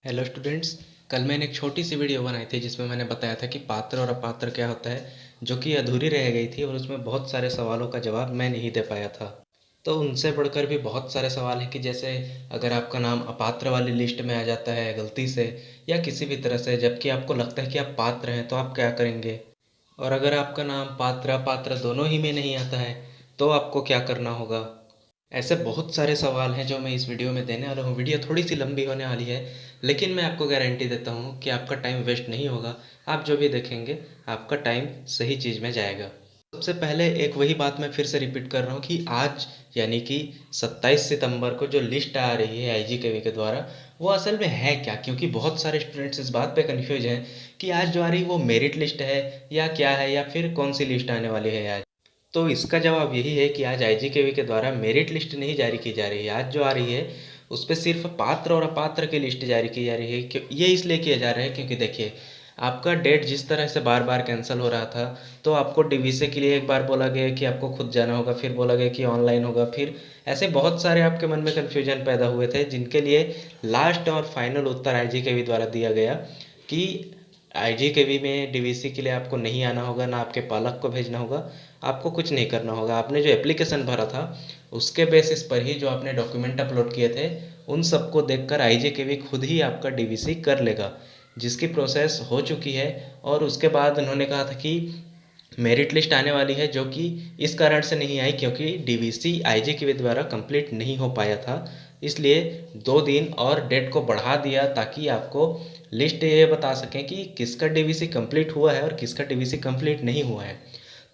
Hello students. कल मैंने एक छोटी सी वीडियो बनाई थी जिसमें मैंने बताया था कि पात्र और अपात्र क्या होता है, जो कि अधूरी रह गई थी और उसमें बहुत सारे सवालों का जवाब मैं नहीं दे पाया था। तो उनसे बढ़कर भी बहुत सारे सवाल हैं कि जैसे अगर आपका नाम अपात्र वाली लिस्ट में आ जाता है गलती से या किसी भी तरह से, जबकि आपको लगता है कि आप पात्र हैं, तो आप क्या करेंगे। और अगर आपका नाम पात्र अपात्र दोनों ही में नहीं आता है तो आपको क्या करना होगा। ऐसे बहुत सारे सवाल हैं जो मैं इस वीडियो में देने वाला हूँ। वीडियो थोड़ी सी लंबी होने वाली है, लेकिन मैं आपको गारंटी देता हूँ कि आपका टाइम वेस्ट नहीं होगा। आप जो भी देखेंगे आपका टाइम सही चीज़ में जाएगा। सबसे पहले एक वही बात मैं फिर से रिपीट कर रहा हूँ कि आज यानी कि 27 सितंबर को जो लिस्ट आ रही है IGKV के द्वारा, वो असल में है क्या, क्योंकि बहुत सारे स्टूडेंट्स इस बात पे कंफ्यूज हैं कि आज जो आ रही है वो मेरिट लिस्ट है या क्या है, या फिर कौन सी लिस्ट आने वाली है आज। तो इसका जवाब यही है कि आज IGKV के द्वारा मेरिट लिस्ट नहीं जारी की जा रही है। आज जो आ रही है उस पर सिर्फ पात्र और अपात्र की लिस्ट जारी की जा रही है। क्यों ये इसलिए किया जा रहा है क्योंकि देखिए, आपका डेट जिस तरह से बार बार कैंसिल हो रहा था, तो आपको DVC के लिए एक बार बोला गया कि आपको खुद जाना होगा, फिर बोला गया कि ऑनलाइन होगा, फिर ऐसे बहुत सारे आपके मन में कन्फ्यूजन पैदा हुए थे, जिनके लिए लास्ट और फाइनल उत्तर IGKV द्वारा दिया गया कि IGKV में DVC के लिए आपको नहीं आना होगा, ना आपके पालक को भेजना होगा, आपको कुछ नहीं करना होगा। आपने जो एप्लीकेशन भरा था उसके बेसिस पर ही जो आपने डॉक्यूमेंट अपलोड किए थे, उन सबको देखकर IGKV खुद ही आपका DVC कर लेगा, जिसकी प्रोसेस हो चुकी है। और उसके बाद उन्होंने कहा था कि मेरिट लिस्ट आने वाली है, जो कि इस कारण से नहीं आई क्योंकि DVC IGKV द्वारा कंप्लीट नहीं हो पाया था। इसलिए 2 दिन और डेट को बढ़ा दिया ताकि आपको लिस्ट ये बता सकें कि किसका DVC कंप्लीट हुआ है और किसका DVC कंप्लीट नहीं हुआ है।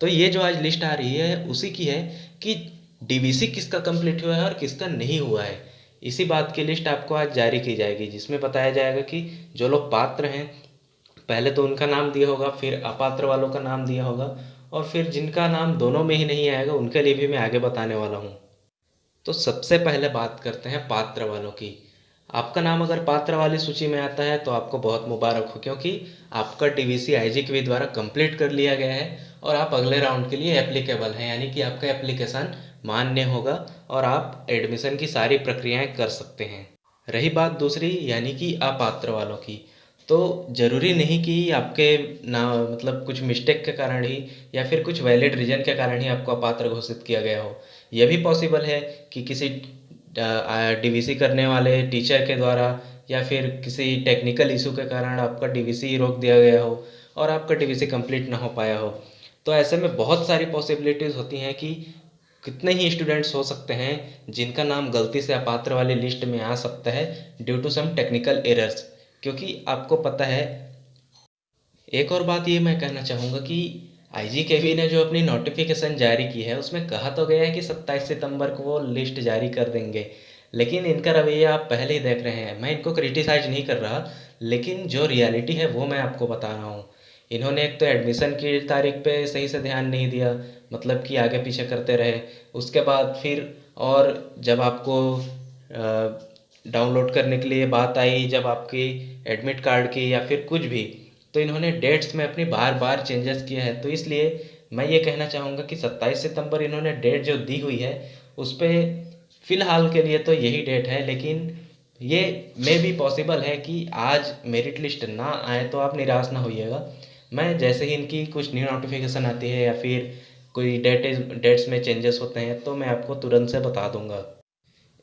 तो ये जो आज लिस्ट आ रही है उसी की है कि DVC किसका कंप्लीट हुआ है और किसका नहीं हुआ है। इसी बात की लिस्ट आपको आज जारी की जाएगी, जिसमें बताया जाएगा कि जो लोग पात्र हैं पहले तो उनका नाम दिया होगा, फिर अपात्र वालों का नाम दिया होगा, और फिर जिनका नाम दोनों में ही नहीं आएगा उनके लिए भी मैं आगे बताने वाला हूँ। तो सबसे पहले बात करते हैं पात्र वालों की। आपका नाम अगर पात्र वाली सूची में आता है तो आपको बहुत मुबारक हो, क्योंकि आपका DVC IGKV द्वारा कंप्लीट कर लिया गया है और आप अगले राउंड के लिए एप्लीकेबल हैं, यानी कि आपका एप्लीकेशन मान्य होगा और आप एडमिशन की सारी प्रक्रियाएं कर सकते हैं। रही बात दूसरी यानी कि अपात्र वालों की, तो ज़रूरी नहीं कि आपके ना मतलब कुछ मिस्टेक के कारण ही या फिर कुछ वैलिड रीज़न के कारण ही आपको अपात्र घोषित किया गया हो। यह भी पॉसिबल है कि किसी DVC करने वाले टीचर के द्वारा या फिर किसी टेक्निकल इशू के कारण आपका DVC रोक दिया गया हो और आपका DVC कंप्लीट ना हो पाया हो। तो ऐसे में बहुत सारी पॉसिबिलिटीज़ होती हैं कि कितने ही स्टूडेंट्स हो सकते हैं जिनका नाम गलती से अपात्र वाली लिस्ट में आ सकता है due to some technical errors. क्योंकि आपको पता है, एक और बात ये मैं कहना चाहूँगा कि IGKV ने जो अपनी नोटिफिकेशन जारी की है उसमें कहा तो गया है कि 27 सितंबर को वो लिस्ट जारी कर देंगे, लेकिन इनका रवैया आप पहले ही देख रहे हैं। मैं इनको क्रिटिसाइज नहीं कर रहा, लेकिन जो रियलिटी है वो मैं आपको बता रहा हूँ। इन्होंने एक तो एडमिशन की तारीख पे सही से ध्यान नहीं दिया, मतलब कि आगे पीछे करते रहे। उसके बाद फिर और जब आपको डाउनलोड करने के लिए बात आई, जब आपकी एडमिट कार्ड की या फिर कुछ भी, तो इन्होंने डेट्स में अपनी बार बार चेंजेस किए हैं। तो इसलिए मैं ये कहना चाहूँगा कि 27 सितंबर इन्होंने डेट जो दी हुई है उस पर फ़िलहाल के लिए तो यही डेट है, लेकिन ये मे भी पॉसिबल है कि आज मेरिट लिस्ट ना आए तो आप निराश ना होइएगा। मैं जैसे ही इनकी कुछ न्यू नोटिफिकेशन आती है या फिर कोई डेट्स में चेंजेस होते हैं तो मैं आपको तुरंत से बता दूंगा।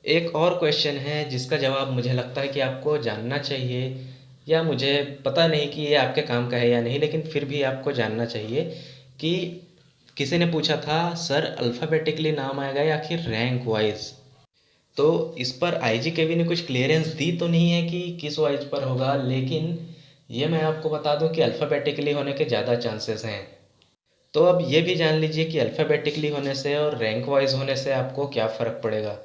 एक और क्वेश्चन है जिसका जवाब मुझे लगता है कि आपको जानना चाहिए, या मुझे पता नहीं कि ये आपके काम का है या नहीं, लेकिन फिर भी आपको जानना चाहिए कि किसी ने पूछा था सर अल्फ़ाबेटिकली नाम आएगा या फिर रैंक वाइज। तो इस पर IGKV ने कुछ क्लियरेंस दी तो नहीं है कि किस वाइज पर होगा, लेकिन ये मैं आपको बता दूं कि अल्फ़ाबेटिकली होने के ज़्यादा चांसेस हैं। तो अब ये भी जान लीजिए कि अल्फ़ाबेटिकली होने से और रैंक वाइज होने से आपको क्या फ़र्क पड़ेगा।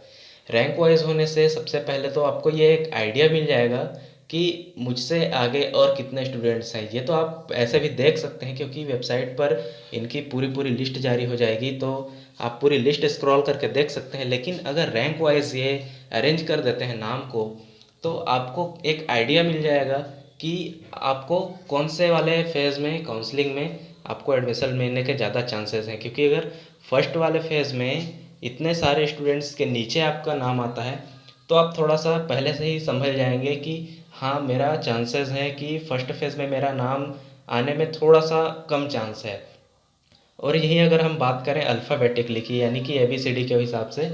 रैंक वाइज होने से सबसे पहले तो आपको ये एक आइडिया मिल जाएगा कि मुझसे आगे और कितने स्टूडेंट्स हैं। ये तो आप ऐसे भी देख सकते हैं क्योंकि वेबसाइट पर इनकी पूरी पूरी लिस्ट जारी हो जाएगी, तो आप पूरी लिस्ट स्क्रॉल करके देख सकते हैं। लेकिन अगर रैंक वाइज ये अरेंज कर देते हैं नाम को, तो आपको एक आइडिया मिल जाएगा कि आपको कौन से वाले फेज़ में काउंसलिंग में आपको एडमिशन मिलने के ज़्यादा चांसेस हैं। क्योंकि अगर फर्स्ट वाले फेज़ में इतने सारे स्टूडेंट्स के नीचे आपका नाम आता है तो आप थोड़ा सा पहले से ही संभल जाएंगे कि हाँ, मेरा चांसेस है कि फर्स्ट फेज़ में मेरा नाम आने में थोड़ा सा कम चांस है। और यही अगर हम बात करें अल्फ़ाबेटिकली की, यानी कि ABCD के हिसाब से,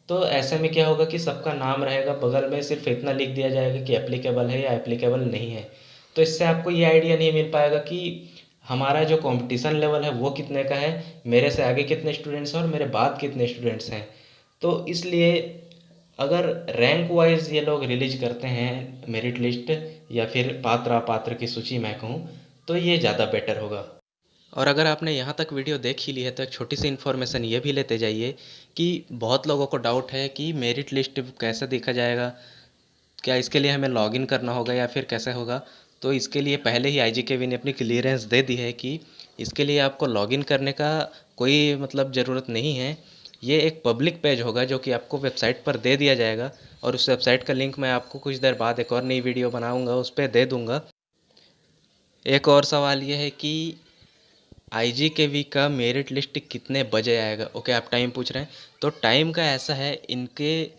तो ऐसे में क्या होगा कि सबका नाम रहेगा, बगल में सिर्फ इतना लिख दिया जाएगा कि एप्लीकेबल है या एप्लीकेबल नहीं है। तो इससे आपको ये आइडिया नहीं मिल पाएगा कि हमारा जो कंपटीशन लेवल है वो कितने का है, मेरे से आगे कितने स्टूडेंट्स हैं और मेरे बाद कितने स्टूडेंट्स हैं। तो इसलिए अगर रैंक वाइज ये लोग रिलीज करते हैं मेरिट लिस्ट, या फिर पात्र अपात्र की सूची मैं कहूँ, तो ये ज़्यादा बेटर होगा। और अगर आपने यहाँ तक वीडियो देख ही ली है तो एक छोटी सी इन्फॉर्मेशन ये भी लेते जाइए कि बहुत लोगों को डाउट है कि मेरिट लिस्ट कैसे देखा जाएगा, क्या इसके लिए हमें लॉगिन करना होगा या फिर कैसे होगा। तो इसके लिए पहले ही IGKV ने अपनी क्लियरेंस दे दी है कि इसके लिए आपको लॉगिन करने का कोई मतलब ज़रूरत नहीं है। ये एक पब्लिक पेज होगा जो कि आपको वेबसाइट पर दे दिया जाएगा, और उस वेबसाइट का लिंक मैं आपको कुछ देर बाद एक और नई वीडियो बनाऊंगा उस पर दे दूंगा। एक और सवाल ये है कि IGKV का मेरिट लिस्ट कितने बजे आएगा। ओके, आप टाइम पूछ रहे हैं, तो टाइम का ऐसा है, इनके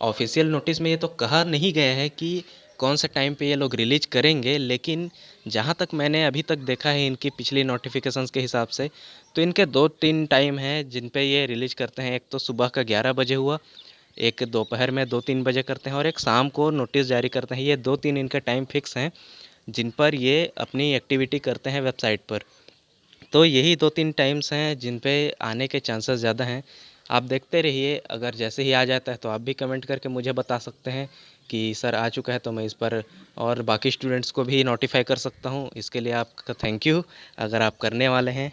ऑफिशियल नोटिस में ये तो कहा नहीं गया है कि कौन से टाइम पे ये लोग रिलीज करेंगे, लेकिन जहाँ तक मैंने अभी तक देखा है इनकी पिछली नोटिफिकेशंस के हिसाब से, तो इनके 2-3 टाइम हैं जिन पे ये रिलीज करते हैं। एक तो सुबह का 11 बजे हुआ, एक दोपहर में 2-3 बजे करते हैं, और एक शाम को नोटिस जारी करते हैं। ये 2-3 इनके टाइम फिक्स हैं जिन पर ये अपनी एक्टिविटी करते हैं वेबसाइट पर। तो यही 2-3 टाइम्स हैं जिन पे आने के चांसेस ज़्यादा हैं। आप देखते रहिए, अगर जैसे ही आ जाता है तो आप भी कमेंट करके मुझे बता सकते हैं कि सर आ चुका है, तो मैं इस पर और बाकी स्टूडेंट्स को भी नोटिफाई कर सकता हूँ। इसके लिए आपका थैंक यू अगर आप करने वाले हैं।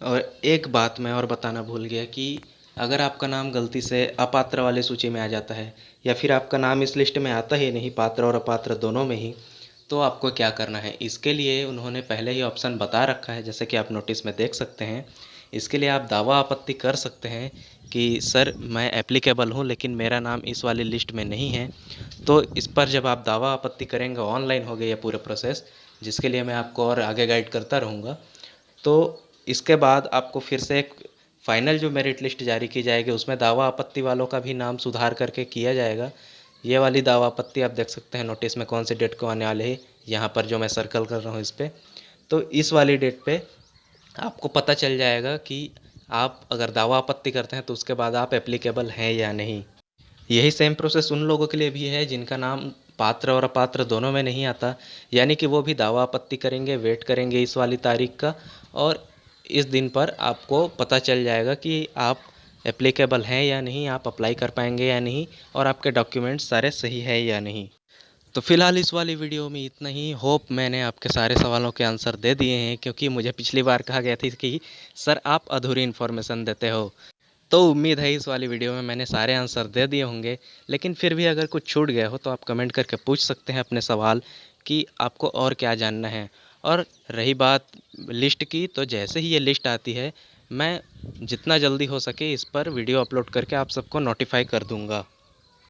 और एक बात मैं और बताना भूल गया कि अगर आपका नाम गलती से अपात्र वाली सूची में आ जाता है, या फिर आपका नाम इस लिस्ट में आता ही नहीं, पात्र और अपात्र दोनों में ही, तो आपको क्या करना है। इसके लिए उन्होंने पहले ही ऑप्शन बता रखा है, जैसे कि आप नोटिस में देख सकते हैं। इसके लिए आप दावा आपत्ति कर सकते हैं कि सर मैं एप्लीकेबल हूँ लेकिन मेरा नाम इस वाली लिस्ट में नहीं है। तो इस पर जब आप दावा आपत्ति करेंगे, ऑनलाइन हो गया ये पूरा प्रोसेस, जिसके लिए मैं आपको और आगे गाइड करता रहूँगा। तो इसके बाद आपको फिर से एक फाइनल जो मेरिट लिस्ट जारी की जाएगी, उसमें दावा आपत्ति वालों का भी नाम सुधार करके किया जाएगा। ये वाली दावा आपत्ति आप देख सकते हैं नोटिस में कौन सी डेट को आने वाले हैं, यहाँ पर जो मैं सर्कल कर रहा हूँ इस पर। तो इस वाली डेट पे आपको पता चल जाएगा कि आप अगर दावा आपत्ति करते हैं तो उसके बाद आप एप्लीकेबल हैं या नहीं। यही सेम प्रोसेस उन लोगों के लिए भी है जिनका नाम पात्र और अपात्र दोनों में नहीं आता, यानी कि वो भी दावा आपत्ति करेंगे, वेट करेंगे इस वाली तारीख का, और इस दिन पर आपको पता चल जाएगा कि आप एप्लीकेबल हैं या नहीं, आप अप्लाई कर पाएंगे या नहीं, और आपके डॉक्यूमेंट्स सारे सही है या नहीं। तो फिलहाल इस वाली वीडियो में इतना ही। होप मैंने आपके सारे सवालों के आंसर दे दिए हैं, क्योंकि मुझे पिछली बार कहा गया था कि सर आप अधूरी इन्फॉर्मेशन देते हो। तो उम्मीद है इस वाली वीडियो में मैंने सारे आंसर दे दिए होंगे, लेकिन फिर भी अगर कुछ छूट गया हो तो आप कमेंट करके पूछ सकते हैं अपने सवाल कि आपको और क्या जानना है। और रही बात लिस्ट की, तो जैसे ही ये लिस्ट आती है मैं जितना जल्दी हो सके इस पर वीडियो अपलोड करके आप सबको नोटिफाई कर दूंगा।